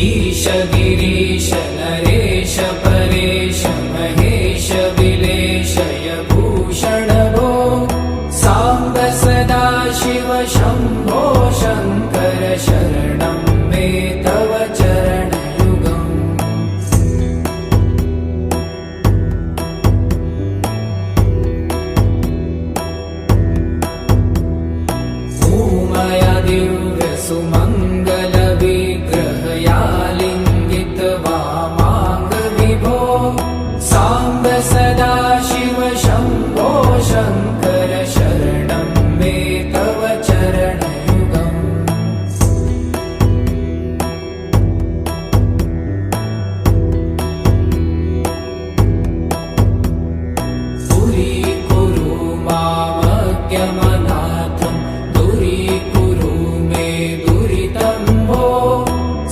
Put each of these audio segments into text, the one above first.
ईश गिरीश नरेश परेश महेश विलेशय भूषण भो साम्ब सदा शिव शम्भो शङ्कर शरणं मे तव चरणयुगम् भूमया दिव्य सुमङ्गल विग्रहया लिङ्गित वामाङ्ग विभो साम्ब सदा शिव शम्भो शङ्कर शरणं मे तव चरणयुगम् दूरीकुरु मामज्ञमनाथं दूरीकुरु मे दुरितं भो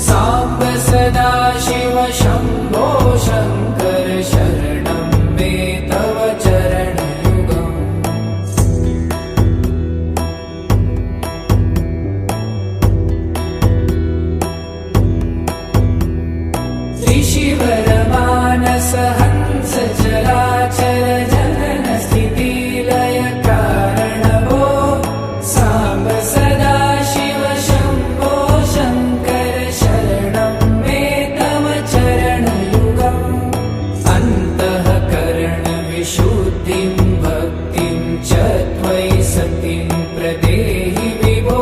साम्ब सदा शिव शम्भो शङ्कर शरणं मे तव चरणयुगम् ऋषिवरमानस हंस चराचर जनन स्थिति लय कारण भो साम्ब सदा शिव शम्भो शङ्कर शरणं मे तव चरणयुगम् अन्तःकरण विशुद्धिं भक्तिं च त्वयि सतिं प्रदेहि विभो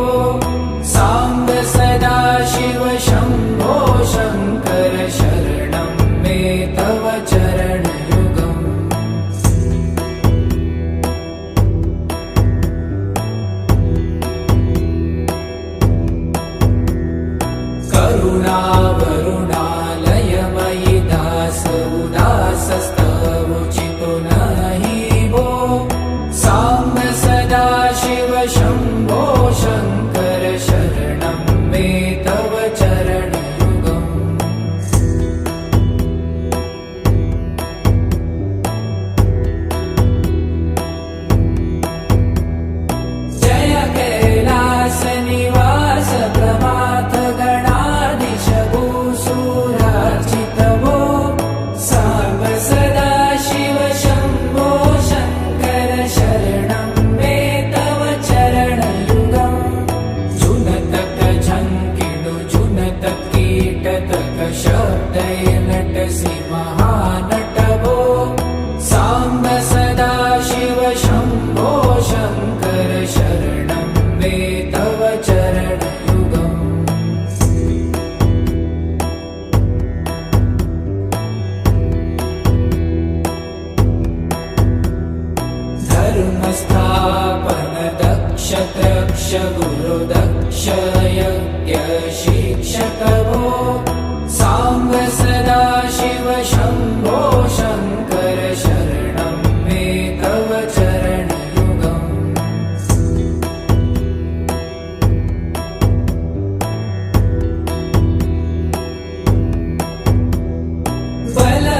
साम्ब सदा शिव शम्भो शङ्कर शरणं मे तव चरणयुगम् करुणावरुणालयमयि दास उदासस्तवोचितो नहि भो साम्ब सदा शिव शम्भो शङ्कर शरणं मे तव चरणयुगम् जय कैलास निवास प्रमाथ गणाधीश भूसुरार्चित भो साम्ब सदा शिव शम्भो शङ्कर शरणं मे तव चरणयुगम् जुनतक झङ्किणु जुनतक कीटतक शब्दै नटसि महानट भो साम्ब सदा शिव शम्भो शङ्कर शरणं मे तव चरणयुगम् धर्मस्थापन दक्ष त्रक्ष गुरुदक्ष यज्ञ शिक्षक भो साम्ब सदा शिव शम्भो शङ्कर शरणं मे तव चरणयुगम्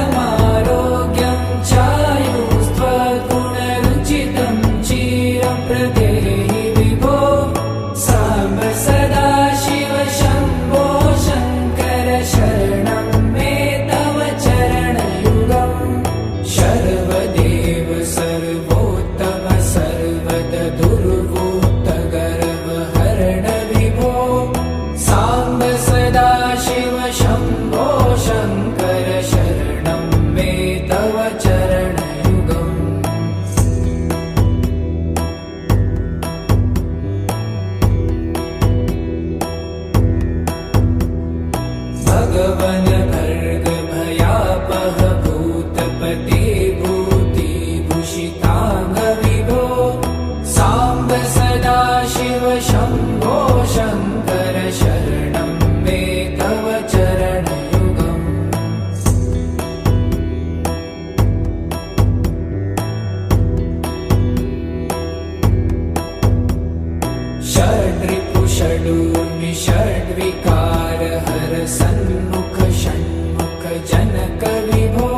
बलमारोग्यं चायुस्त्वगुणरुचितं चिरं प्रदेहि विभो साम्ब सदा शिव शम्भो शङ्कर शरणं मे तव चरणयुगम् शर्वदेव सर्वोत्तम सर्वद दुर्वूत गर्वहरण विभो साम्ब सदा शिव शम्भो शङ्कर शरणं मे तव चरणयुगम् भगवन् भर्ग भयापह भूतपते भूतिभूषिताङ्ग विभो साम्ब सदा शिव शम्भो शङ्कर शरणं मे तव चरणयुगम् षड्रिपु षडूर्मि षड्विकार हर सन्मुख षण्मुख जनक विभो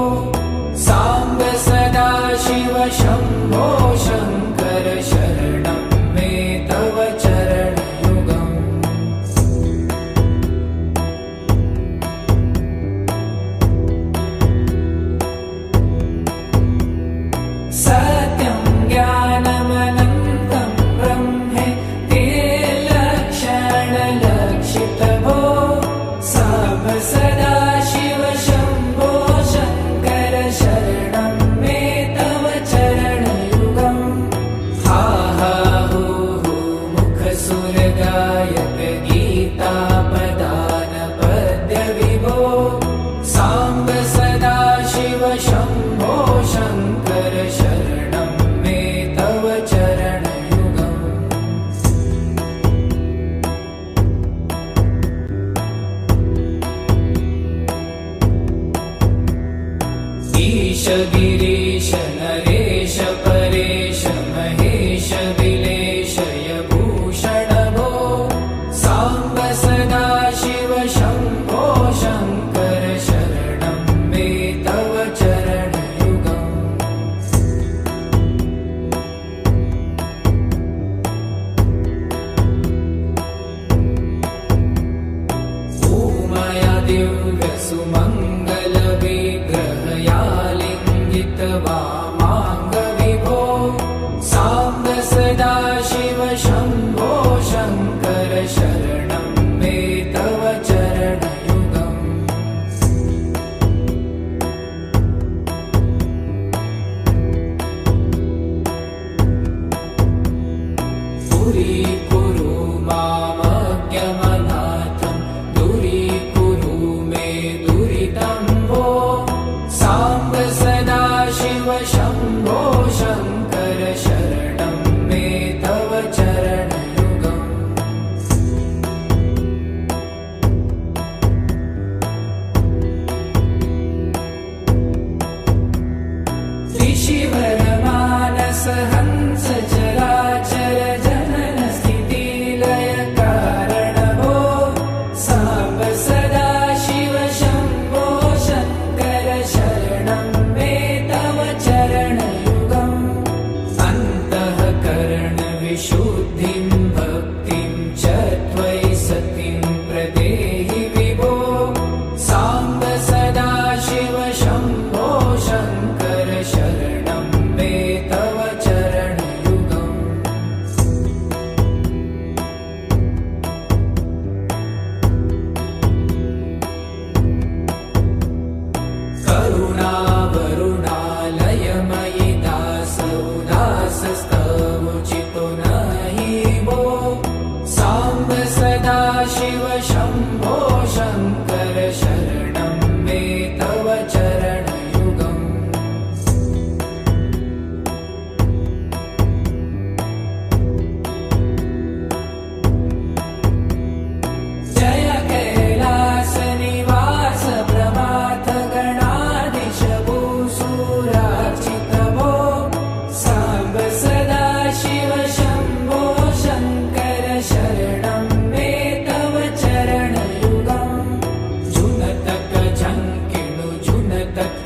साम्ब सदा शिव शम्भो शङ्कर शरणं मे तव चरणयुगम् सत्यं ज्ञानमनन्तं ब्रह्मे ते लक्षणलक्षितभो साम्ब सदा शिव शम्भो शङ्कर शरणं मे तव चरणयुगम् हा हा हू हू मुखसुरगायक गीतापदान पद्यविभो साम्ब सदा शिव शम्भो शङ्कर शरणं मे तव चरणयुगम् ईश गिरीश नरेश परेश महेश विलेशय भूषण भो साम्ब सदा शिव शम्भो शङ्कर शरणं मे तव चरणयुगम् ऊमया दिव्यसुमङ्गलविग्रहया लिङ्गितवामाङ्गविभो साम्ब सदा शिव शम्भो शङ्कर शरणं मे तव चरणयुगम् दूरीकुरु मामज्ञमनाथं दूरीकुरु मे दुरितं भो साम्ब सदा शिव शम्भो शङ्कर शरणं मे तव चरणयुगम् त्रिशिवरमानस हंस चराचर जनन स्थिति लय कारण भो साम्ब सदा शिव शम्भो शङ्कर शरणं मे तव चरणयुगम् अन्तःकरण विशुद्धिं भक्तिं च त्वयि सतिं प्रदेहि विभो साम्ब सदा शिव शम्भो शङ्कर शरणं मे तव चरणयुगम् करुणावरुणालयमयि दासौदासस्तवोचितो नहि भो साम्ब सदा शिव शम्भो शङ्कर शरणं मे तव चरणयुगम् जय कैलासनिवास प्रमाथ गणाधीश भूसुरार्चित भो साम्ब सदा शिव शम्भो शङ्कर शरणं मे तव चरणयुगम् जुनतक झङ्किणु जुनतक